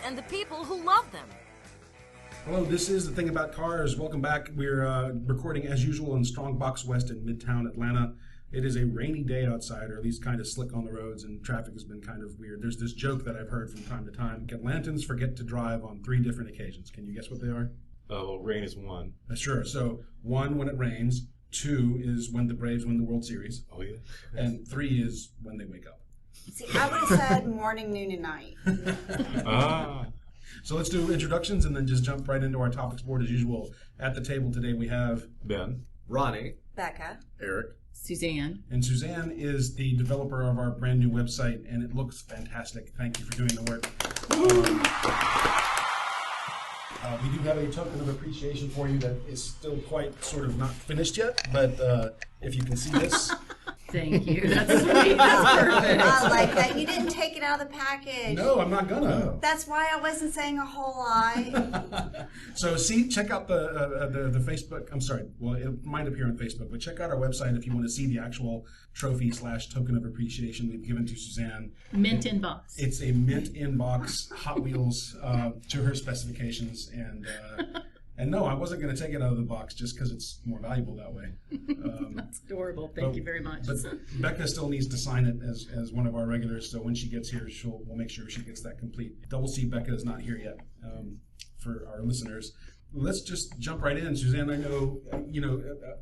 and the people who love them. Hello, this is The Thing About Cars. Welcome back. We're recording as usual in Strongbox West in Midtown Atlanta. It is a rainy day outside, or at least kind of slick on the roads, and traffic has been kind of weird. There's this joke that I've heard from time to time. Atlantans forget to drive on 3 different occasions. Can you guess what they are? Well, rain is one. Sure. So 1, when it rains. 2 is when the Braves win the World Series. Oh, yeah. And 3 is when they wake up. See, I would have said morning, noon, and night. So let's do introductions and then just jump right into our topics board as usual. At the table today we have Ben. Ronnie. Becca. Eric. Suzanne. And Suzanne is the developer of our brand new website, and it looks fantastic. Thank you for doing the work. We do have a token of appreciation for you that is still quite sort of not finished yet, but if you can see this. Thank you. That's sweet. That's perfect. I like that. You didn't take it out of the package. No, I'm not gonna. That's why I wasn't saying a whole lie. So check out the Facebook. I'm sorry. Well, it might appear on Facebook, but check out our website if you want to see the actual trophy / token of appreciation we've given to Suzanne. Mint in box. It's a mint in box Hot Wheels to her specifications, and no, I wasn't going to take it out of the box just because it's more valuable that way. That's adorable. Thank you very much. But Becca still needs to sign it as one of our regulars, so when she gets here, we'll make sure she gets that complete. Double C Becca is not here yet for our listeners. Let's just jump right in. Suzanne, I know,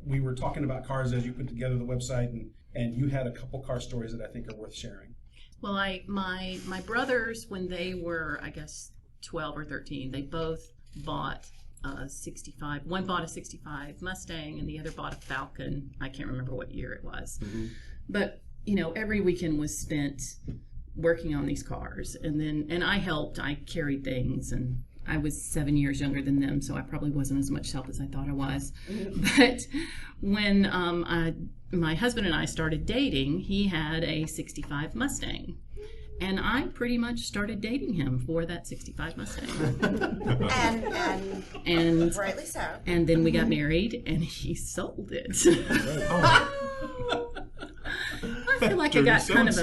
we were talking about cars as you put together the website, and you had a couple car stories that I think are worth sharing. Well, my brothers, when they were, I guess, 12 or 13, they both bought a 65. One bought a 65 Mustang and the other bought a Falcon. I can't remember what year it was. Mm-hmm. But, every weekend was spent working on these cars. And I helped. I carried things, and I was 7 years younger than them, so I probably wasn't as much help as I thought I was. Mm-hmm. But when my husband and I started dating, he had a 65 Mustang. And I pretty much started dating him for that 65 Mustang. and rightly so. And then we got married, and he sold it. I feel like I got kind of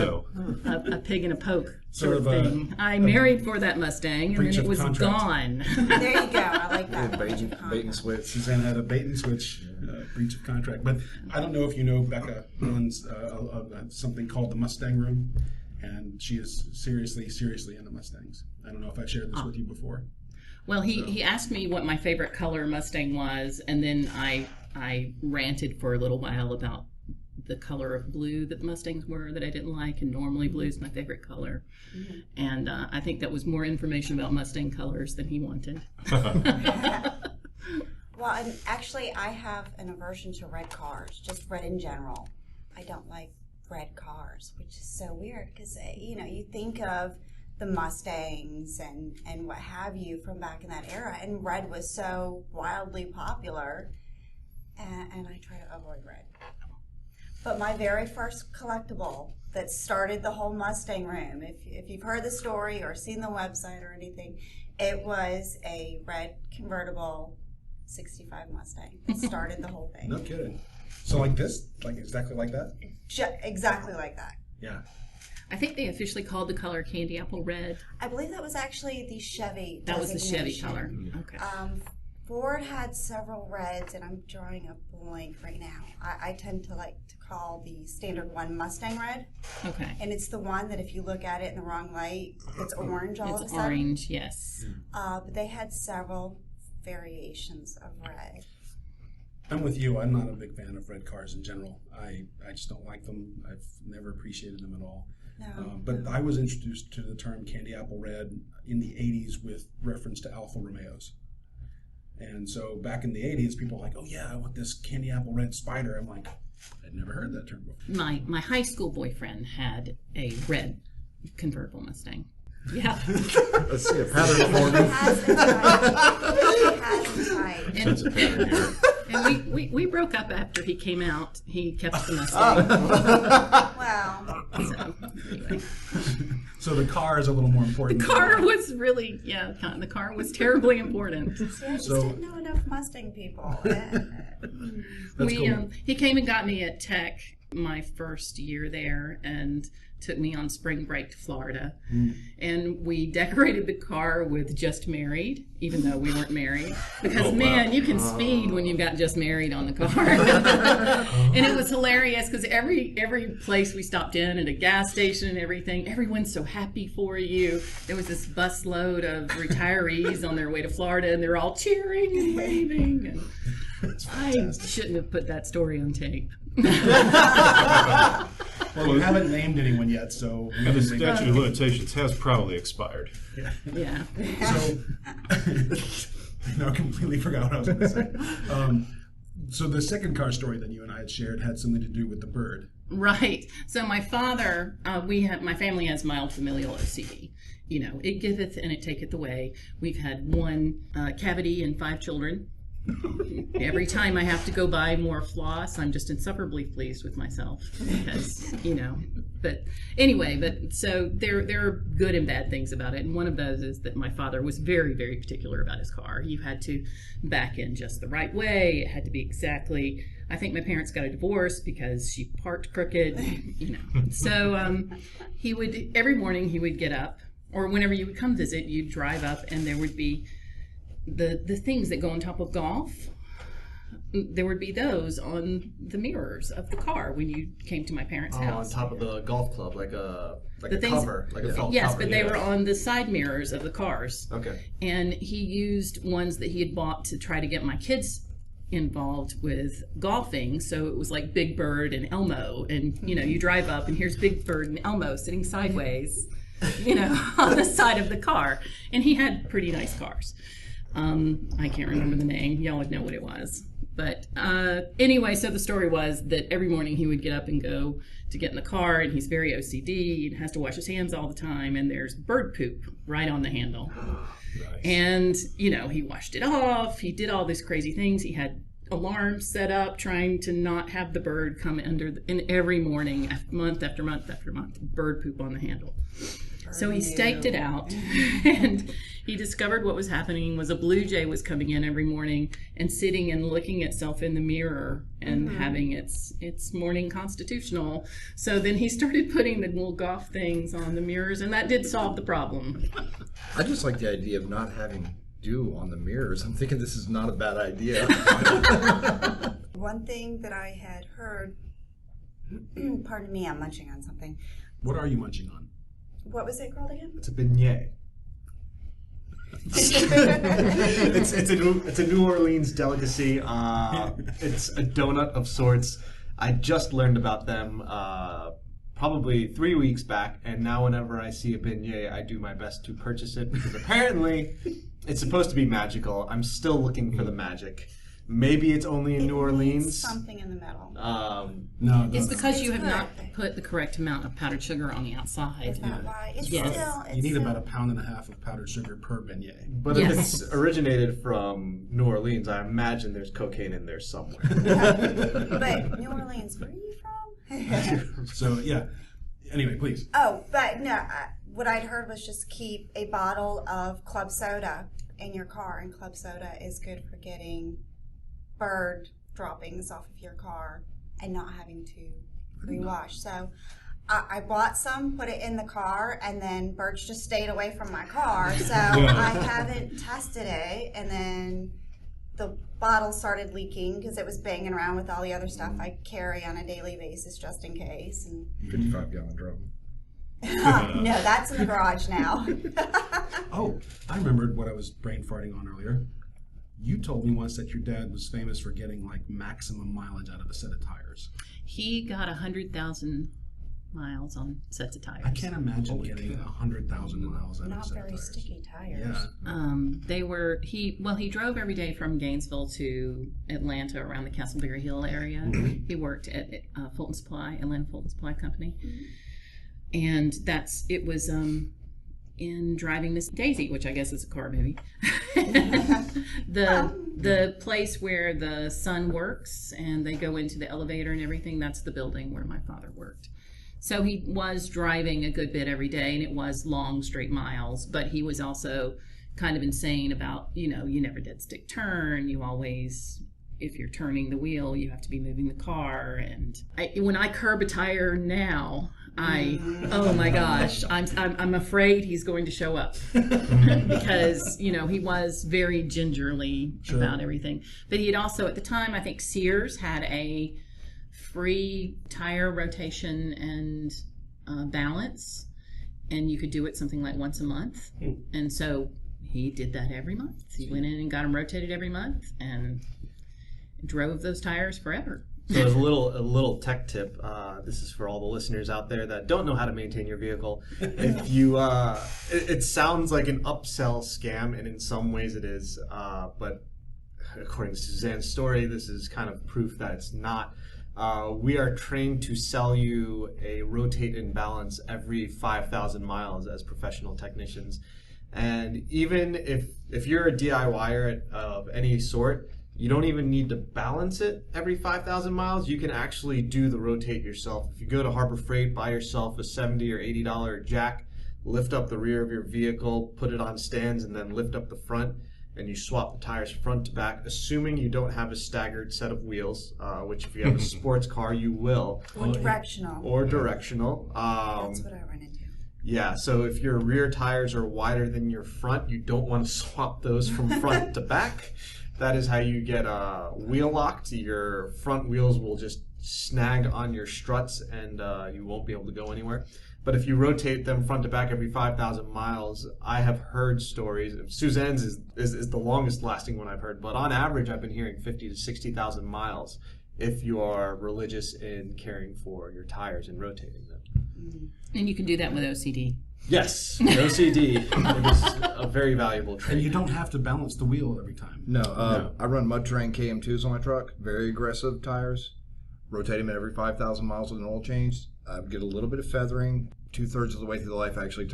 a pig in a poke sort of thing. I married for that Mustang, and then it was gone. There you go. I like that. Bait and switch. Suzanne had a bait and switch breach of contract. But I don't know if you know, Becca runs something called the Mustang Room. And she is seriously into Mustangs. I don't know if I shared this with you before. Well, he asked me what my favorite color Mustang was, and then I ranted for a little while about the color of blue that the Mustangs were that I didn't like, and normally blue is my favorite color. Mm-hmm. And I think that was more information about Mustang colors than he wanted. Well, and actually, I have an aversion to red cars, just red in general. I don't like red cars, which is so weird because you think of the Mustangs and what have you from back in that era, and red was so wildly popular, and I try to avoid red. But my very first collectible that started the whole Mustang room, if you've heard the story or seen the website or anything, it was a red convertible 65 Mustang that started the whole thing. No kidding. So like this? Like exactly like that? Exactly like that. Yeah. I think they officially called the color candy apple red. I believe that was actually the Chevy That was the Chevy color. Okay. Ford had several reds, and I'm drawing a blank right now. I tend to like to call the standard one Mustang red. Okay. And it's the one that if you look at it in the wrong light, it's orange all of a sudden. It's orange, yes. But they had several variations of red. I'm with you. I'm not a big fan of red cars in general. I just don't like them. I've never appreciated them at all. No. But I was introduced to the term candy apple red in the 80s with reference to Alfa Romeos. And so back in the 80s, people were like, oh yeah, I want this candy apple red Spider. I'm like, I'd never heard that term before. My high school boyfriend had a red convertible Mustang. Yeah. Let's see a pattern for me. That's a pattern here. And we broke up after he came out. He kept the Mustang. Wow. So, anyway. So the car is a little more important. The car was really, the car was terribly important. See, I just didn't know enough Mustang people. He came and got me at Tech my first year there and took me on spring break to Florida. And we decorated the car with "Just Married," even though we weren't married. Because, you can speed when you've got "Just Married" on the car. And it was hilarious because every place we stopped in, at a gas station and everything, everyone's so happy for you. There was this busload of retirees on their way to Florida, and they're all cheering and waving. And I shouldn't have put that story on tape. Well, we haven't named anyone yet, so... And the statute of limitations has probably expired. Yeah. So, I completely forgot what I was going to say. So the second car story that you and I had shared had something to do with the bird. Right. So my father, my family has mild familial OCD. It giveth and it taketh away. We've had one cavity and 5 children. Every time I have to go buy more floss, I'm just insufferably pleased with myself because, but anyway, so there are good and bad things about it. And one of those is that my father was very, very particular about his car. You had to back in just the right way. It had to be exactly, I think my parents got a divorce because she parked crooked, So he would, every morning he would get up, or whenever you would come visit, you'd drive up and there would be the things that go on top of golf. There would be those on the mirrors of the car when you came to my parents' house. On top of the golf club, like a things, cover, like a felt yes, cover. But they were on the side mirrors of the cars. Okay. And he used ones that he had bought to try to get my kids involved with golfing. So it was like Big Bird and Elmo, and you drive up and here's Big Bird and Elmo sitting sideways, on the side of the car. And he had pretty nice cars. I can't remember the name. Y'all would know what it was. But anyway, so the story was that every morning he would get up and go to get in the car, and he's very OCD and has to wash his hands all the time, and there's bird poop right on the handle. Nice. And, he washed it off. He did all these crazy things. He had alarms set up trying to not have the bird come and every morning, month after month after month, bird poop on the handle. So he staked it out, and he discovered what was happening was a blue jay was coming in every morning and sitting and looking itself in the mirror and having its morning constitutional. So then he started putting the little golf things on the mirrors, and that did solve the problem. I just like the idea of not having dew on the mirrors. I'm thinking this is not a bad idea. One thing that I had heard, pardon me, I'm munching on something. What are you munching on? What was it called again? It's a beignet. it's a New Orleans delicacy. It's a donut of sorts. I just learned about them probably 3 weeks back, and now whenever I see a beignet, I do my best to purchase it because apparently it's supposed to be magical. I'm still looking for the magic. Maybe it's only in New Orleans. Something in the middle. No, it's because you have not put the correct amount of powdered sugar on the outside. Is that why? It's Yes. still, you need about 1.5 pounds of powdered sugar per beignet. But if it's originated from New Orleans, I imagine there's cocaine in there somewhere. But New Orleans, where are you from? So, yeah. Anyway, please. Oh, but no, what I'd heard was just keep a bottle of club soda in your car, and club soda is good for getting bird droppings off of your car and not having to pre-wash. So I bought some, put it in the car, and then birds just stayed away from my car. So I haven't tested it, and then the bottle started leaking because it was banging around with all the other stuff I carry on a daily basis just in case. And 55-gallon drum. no, that's in the garage now. Oh, I remembered what I was brain farting on earlier. You told me once that your dad was famous for getting like maximum mileage out of a set of tires. He got 100,000 miles on sets of tires. I can't imagine getting 100,000 miles out of a Not set of very tires. sticky tires. Yeah. He drove every day from Gainesville to Atlanta around the Castleberry Hill area. Mm-hmm. He worked at Fulton Supply, Atlanta Fulton Supply Company. And it was in Driving Miss Daisy, which I guess is a car movie. The place where the son works and they go into the elevator and everything, that's the building where my father worked. So he was driving a good bit every day, and it was long straight miles, but he was also kind of insane about, you never did stick turn, you always if you're turning the wheel, you have to be moving the car. And when I curb a tire now, oh my gosh, I'm afraid he's going to show up because he was very gingerly about everything. But he had also, at the time, I think Sears had a free tire rotation and balance, and you could do it something like once a month. And so he did that every month. He went in and got them rotated every month and drove those tires forever. So as a little tech tip, this is for all the listeners out there that don't know how to maintain your vehicle. If you, it sounds like an upsell scam, and in some ways it is, but according to Suzanne's story, this is kind of proof that it's not. We are trained to sell you a rotate and balance every 5,000 miles as professional technicians. And even if you're a DIYer of any sort, you don't even need to balance it every 5,000 miles. You can actually do the rotate yourself. If you go to Harbor Freight, buy yourself a $70 or $80 jack, lift up the rear of your vehicle, put it on stands, and then lift up the front, and you swap the tires front to back, assuming you don't have a staggered set of wheels, which if you have a sports car, you will. Or directional. That's what I run into. Yeah, so if your rear tires are wider than your front, you don't want to swap those from front to back. That is how you get wheel locked. Your front wheels will just snag on your struts, and you won't be able to go anywhere. But if you rotate them front to back every 5,000 miles, I have heard stories. Suzanne's is the longest lasting one I've heard, but on average, I've been hearing 50 to 60,000 miles if you are religious in caring for your tires and rotating them. And you can do that with OCD. Yes, OCD is a very valuable trait. And you don't have to balance the wheel every time. No. I run Mud Terrain KM2s on my truck. Very aggressive tires. Rotate them at every 5,000 miles with an oil change. I get a little bit of feathering. 2/3 of the way through the life, I actually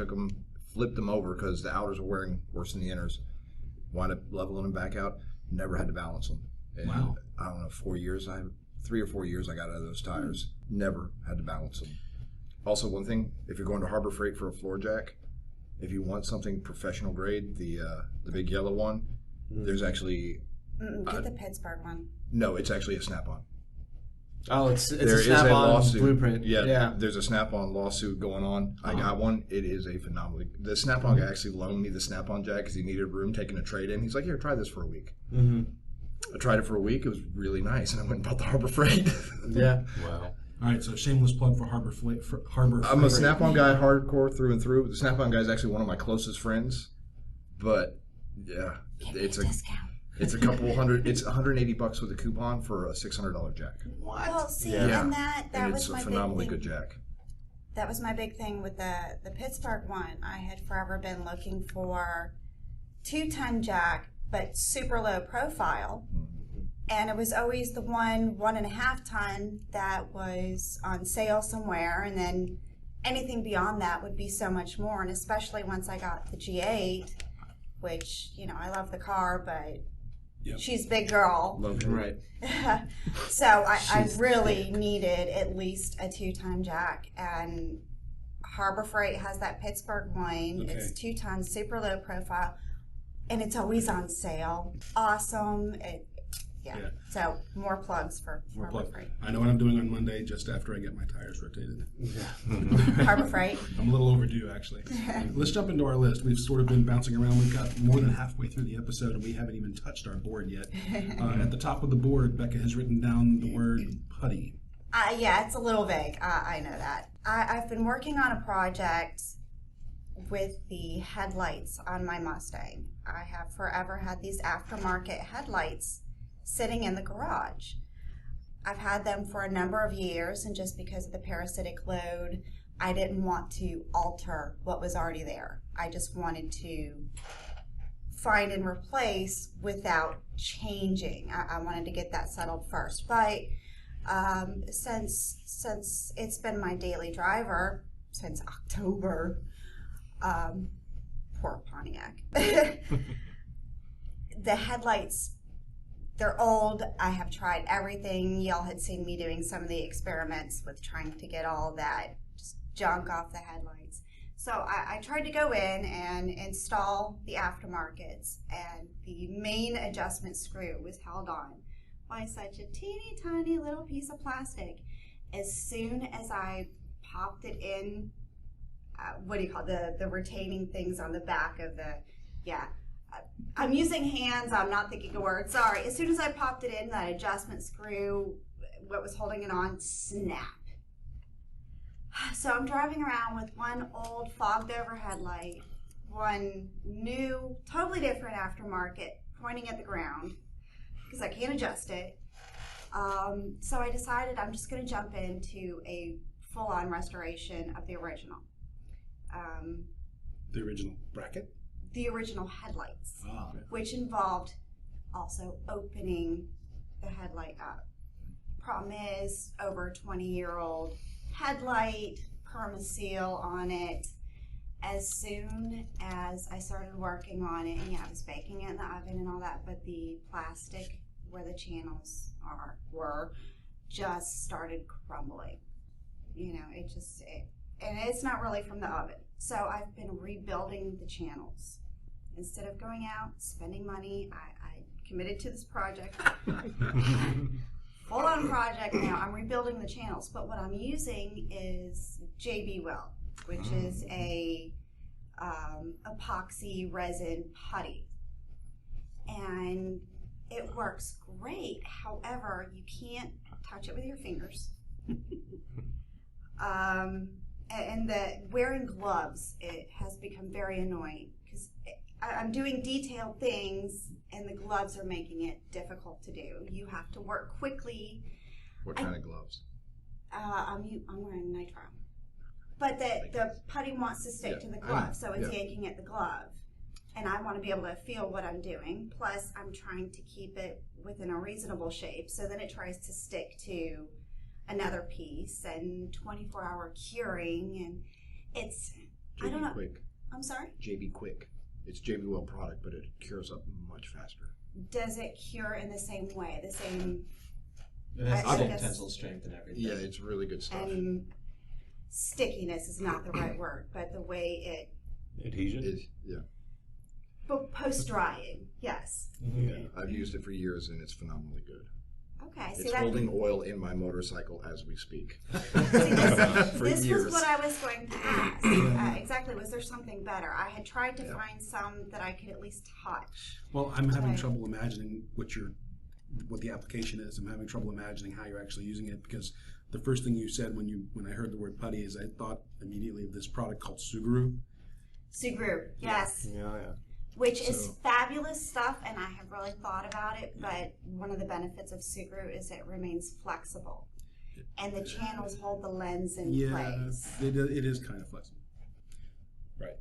flipped them over because the outers were wearing worse than the inners. Wound up leveling them back out. Never had to balance them. And wow. I don't know, 3 or 4 years I got out of those tires. Never had to balance them. Also, one thing, if you're going to Harbor Freight for a floor jack, if you want something professional grade, the big yellow one, there's actually... Get the Pittsburgh one. No, it's actually a Snap-on. Oh, it's a Snap-on blueprint. Yeah, there's a Snap-on lawsuit going on. I got one. It is a phenomenal... The Snap-on guy actually loaned me the Snap-on jack because he needed room taking a trade in. He's like, here, try this for a week. Mm-hmm. I tried it for a week. It was really nice, and I went and bought the Harbor Freight. Yeah. Wow. All right, so shameless plug for Harbor Freight. I'm a Snap-on guy, hardcore through and through. The Snap-on guy is actually one of my closest friends, but yeah, it's a couple hundred. It's $180 with a coupon for a $600 jack. What? Well, see, yeah. and that and was it's my a phenomenally big thing. good jack. That was my big thing with the Pittsburgh one. I had forever been looking for 2-ton jack, but super low profile. And it was always the 1.5 ton that was on sale somewhere, and then anything beyond that would be so much more. And especially once I got the G8, which, I love the car, but she's a big girl. Love her. Right. So I really needed at least a 2-ton jack. And Harbor Freight has that Pittsburgh one. Okay. It's 2 tons, super low profile, and it's always on sale. Awesome. Yeah. So more plugs for Harbor Freight. I know what I'm doing on Monday just after I get my tires rotated. Yeah. Harbor Freight. I'm a little overdue, actually. Let's jump into our list. We've sort of been bouncing around. We've got more than halfway through the episode, and we haven't even touched our board yet. At the top of the board, Becca has written down the word putty. Yeah, it's a little vague. I know that. I've been working on a project with the headlights on my Mustang. I have forever had these aftermarket headlights sitting in the garage. I've had them for a number of years, and just because of the parasitic load, I didn't want to alter what was already there. I just wanted to find and replace without changing. I wanted to get that settled first. But since it's been my daily driver since October, poor Pontiac, the headlights, they're old. I have tried everything. Y'all had seen me doing some of the experiments with trying to get all that just junk off the headlights. So I tried to go in and install the aftermarkets, and the main adjustment screw was held on by such a teeny tiny little piece of plastic. As soon as I popped it in, what do you call the retaining things on the back of the, I'm using hands, I'm not thinking a word, sorry. As soon as I popped it in, that adjustment screw, what was holding it on, snap. So I'm driving around with one old fogged over headlight, one new, totally different aftermarket, pointing at the ground, because I can't adjust it. So I decided I'm just going to jump into a full-on restoration of the original. The original bracket? The original headlights, Okay. which involved also opening the headlight up. Problem is, over a 20-year-old headlight, permaseal on it. As soon as I started working on it, and I was baking it in the oven and all that, but the plastic where the channels were just started crumbling. And it's not really from the oven. So I've been rebuilding the channels. Instead of going out, spending money, I committed to this project. Full-on project now. I'm rebuilding the channels. But what I'm using is JB Weld, which is a epoxy resin putty. And it works great. However, you can't touch it with your fingers. And wearing gloves, it has become very annoying because I'm doing detailed things and the gloves are making it difficult to do. You have to work quickly. What kind of gloves? I'm wearing nitrile. But the putty wants to stick to the glove, so it's yanking at the glove. And I want to be able to feel what I'm doing. Plus, I'm trying to keep it within a reasonable shape, so then it tries to stick to another piece and 24-hour curing, and it's I don't know. Quick. I'm sorry? JB Quick. It's JB Weld product, but it cures up much faster. Does it cure in the same way? The same? It has the same guess- tensile strength and everything. Yeah, it's really good stuff. And stickiness is not the right word, but the way Adhesion? but post-drying, yes. I've used it for years and it's phenomenally good. Okay, It's holding oil in my motorcycle as we speak. This was what I was going to ask. Exactly. Was there something better? I had tried to find some that I could at least touch. Well, I'm having Right. trouble imagining what the application is. I'm having trouble imagining how you're actually using it because the first thing you said when I heard the word putty is I thought immediately of this product called Suguru. Sugru, yes. Yeah. Which is fabulous stuff, and I have really thought about it, but one of the benefits of Sugru is it remains flexible. And the channels hold the lens in place. It is kind of flexible. Right.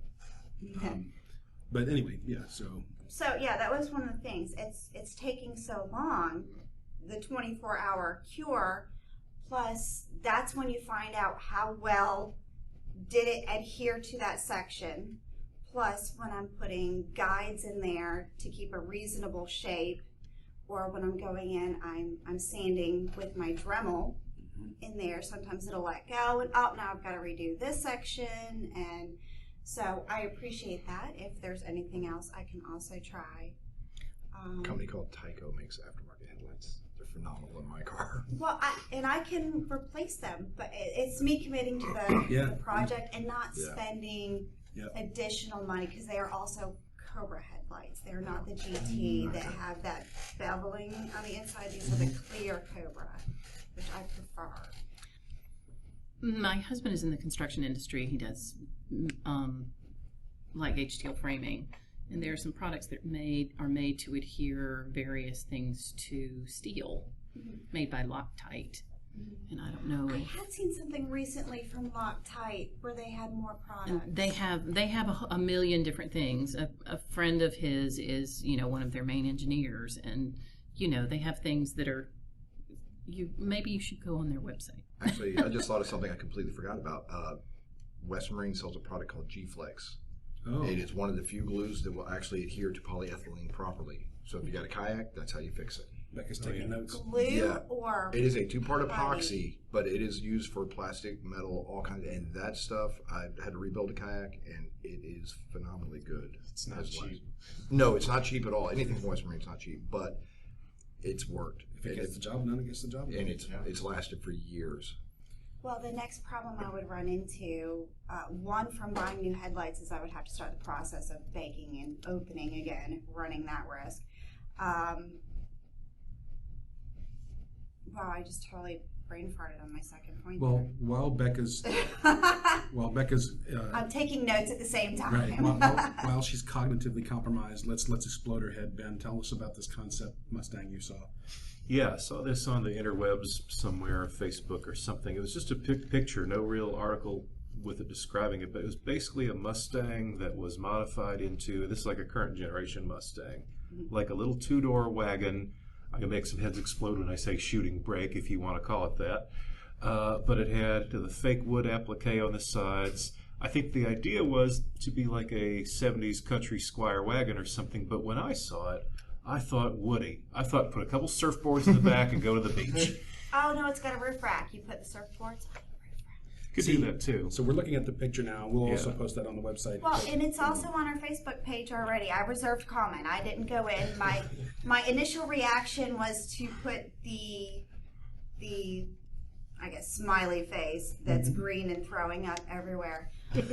But anyway, so that was one of the things. It's taking so long, the 24-hour cure, plus that's when you find out how well did it adhere to that section. Plus, when I'm putting guides in there to keep a reasonable shape, or when I'm going in, I'm sanding with my Dremel in there. Sometimes it'll let go, and now I've got to redo this section. And so I appreciate that. If there's anything else, I can also try. A company called Tyco makes aftermarket headlights. They're phenomenal in my car. Well, I can replace them, but it's me committing to the project and not spending additional money because they are also Cobra headlights. They're not the GT that have that beveling on the inside. These are the clear Cobra, which I prefer. My husband is in the construction industry. He does light gauge steel framing, and there are some products that are made to adhere various things to steel, made by Loctite. And I don't know. I had seen something recently from Loctite where they had more products. And they have a million different things. A friend of his is one of their main engineers, and they have things that are. Maybe you should go on their website. Actually, I just thought of something I completely forgot about. Western Marine sells a product called G-Flex. Oh. It is one of the few glues that will actually adhere to polyethylene properly. So if you got a kayak, that's how you fix it. Becca's taking notes. Glue or it is a two-part epoxy, but it is used for plastic, metal, all kinds of, and that stuff. I had to rebuild a kayak, and it is phenomenally good. It's not cheap. No, it's not cheap at all. Anything from West Marine is not cheap, but it's worked. If it gets the job done, it gets the job done. And it's lasted for years. Well, the next problem I would run into, one from buying new headlights, is I would have to start the process of baking and opening again, running that risk. Wow, I just totally brain farted on my second point. Well, while Becca's I'm taking notes at the same time. right, while she's cognitively compromised, let's explode her head. Ben, tell us about this concept Mustang you saw. Yeah, I saw this on the interwebs somewhere, Facebook or something. It was just a picture, no real article with it describing it, but it was basically a Mustang that was modified into, this is like a current generation Mustang, like a little two-door wagon. I can make some heads explode when I say shooting brake, if you want to call it that. But it had the fake wood applique on the sides. I think the idea was to be like a 70s country squire wagon or something, but when I saw it, I thought Woody. I thought put a couple surfboards in the back and go to the beach. Oh, no, it's got a roof rack. You put the surfboards on the roof rack. Could do that too. So we're looking at the picture now. We'll also post that on the website. Well, and it's also on our Facebook page already. I reserved comment. I didn't go in. My initial reaction was to put the I guess smiley face that's green and throwing up everywhere. That's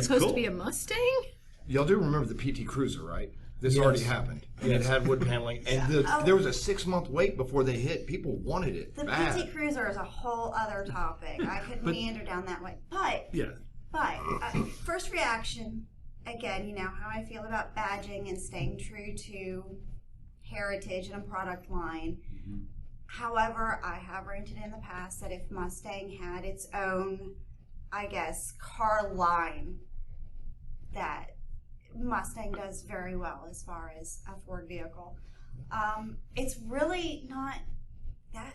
supposed to be a Mustang? Y'all do remember the PT Cruiser, right? This already happened. And it had wood paneling. And there was a 6-month wait before they hit. People wanted it The bad. PT Cruiser is a whole other topic. I could meander down that way. But first reaction, again, you know how I feel about badging and staying true to heritage and a product line. However, I have ranted in the past that if Mustang had its own, I guess, car line, that Mustang does very well as far as a Ford vehicle. It's really not that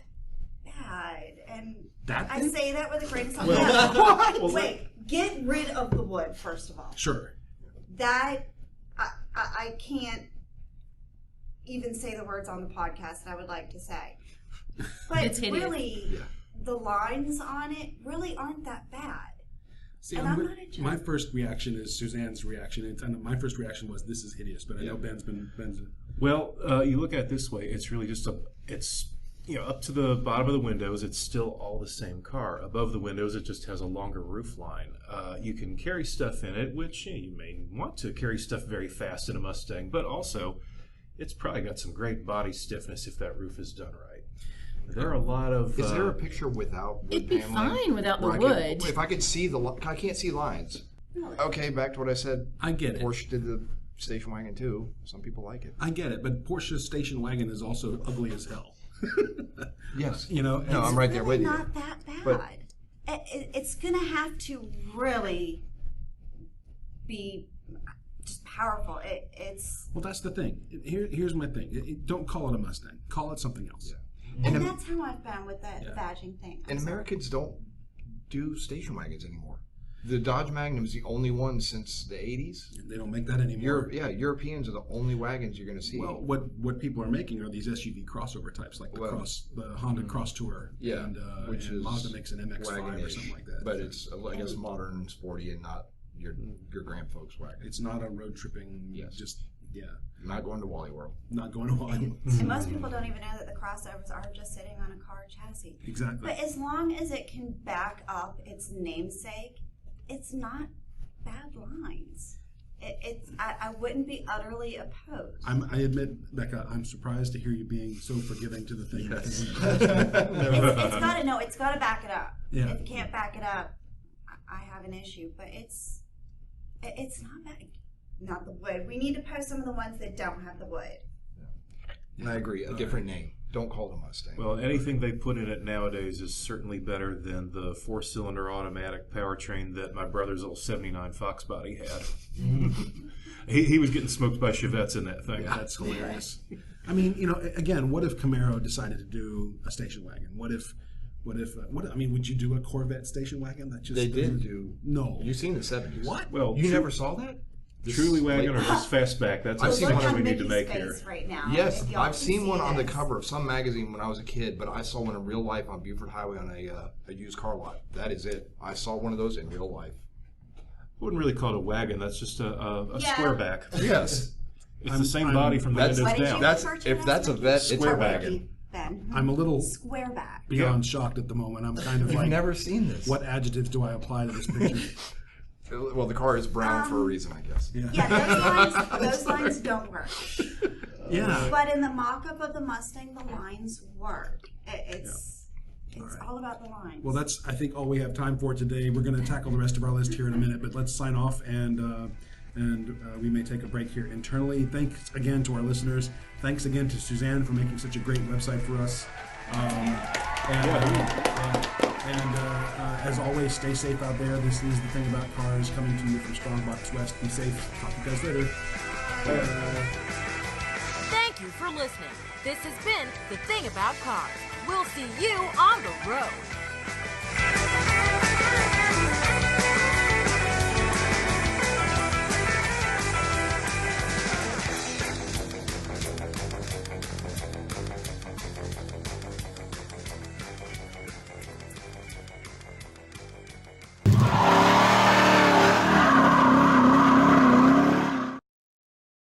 bad, and I say that with a grain of salt. Wait, get rid of the wood first of all. Sure. That I can't even say the words on the podcast that I would like to say. But It's hideous. really, the lines on it really aren't that bad. See, And I'm not a judge. my first reaction is Suzanne's reaction. And my first reaction was, "This is hideous." But I know Ben's. Well, you look at it this way, it's really just up to the bottom of the windows, it's still all the same car. Above the windows, it just has a longer roof line. You can carry stuff in it, which you may want to carry stuff very fast in a Mustang, but also it's probably got some great body stiffness if that roof is done right. There are a lot of... Is there a picture without wood It'd be paneling? fine without the Where wood. if I could see I can't see lines. Okay, back to what I said. I get it. Porsche did the station wagon too. Some people like it. I get it, but Porsche's station wagon is also ugly as hell. Yes. You know, No, I'm right there with Really you. not that bad. But- It's gonna have to really be just powerful. It's well, that's the thing. Here's my thing. Don't call it a Mustang. Call it something else. and that's how I've been with the badging thing. I'm And sorry. Americans don't do station wagons anymore. The Dodge Magnum is the only one since the 80s. They don't make that anymore. Europeans are the only wagons you're going to see. Well, what people are making are these SUV crossover types, like the Honda Cross Tour, and Mazda makes an MX-5 or something like that. But it's, I guess, modern and sporty and not your grand folks wagon. It's not a road tripping. Not going to Wally World. Not going to Wally. And most people don't even know that the crossovers are just sitting on a car chassis. Exactly. But as long as it can back up its namesake, it's not bad lines. I wouldn't be utterly opposed. I admit, Becca, I'm surprised to hear you being so forgiving to the thing. Yes. It's got to back it up. Yeah. If it can't back it up, I have an issue. But it's not bad. Not the wood. We need to post some of the ones that don't have the wood. And I agree. A different name. Don't call it a Mustang. Well, anything they put in it nowadays is certainly better than the 4-cylinder automatic powertrain that my brother's old 79 Fox body had. he was getting smoked by Chevettes in that thing. Yeah, that's hilarious. I mean, again, what if Camaro decided to do a station wagon? Would you do a Corvette station wagon? That just They did do. No. You've seen the 70s. What? Well, You never saw that? Truly wagon or just fastback? That's I've the seen distinction one we need to Mickey's make here. face right now. Yes, if y'all I've can seen see one on the this. cover of some magazine when I was a kid, but I saw one in real life on Buford Highway on a used car lot. That is it. I saw one of those in real life. I wouldn't really call it a wagon. That's just a squareback. Yes. It's the same body from the That's- windows What did you down. That's refer to if it that's a as? vet, it's a Square wagon. Ben. I'm a little Square back. beyond shocked at the moment. I'm kind of I've like, never seen this. what adjectives do I apply to this picture? Well, the car is brown for a reason, I guess. Yeah, those lines don't work. Yeah. But in the mock-up of the Mustang, the lines work. It's all about the lines. Well, that's, I think, all we have time for today. We're going to tackle the rest of our list here in a minute, but let's sign off, and we may take a break here internally. Thanks again to our listeners. Thanks again to Suzanne for making such a great website for us. As always, stay safe out there. This is The Thing About Cars coming to you from Strongbox West. Be safe. Talk to you guys later. Thank you for listening. This has been The Thing About Cars. We'll see you on the road.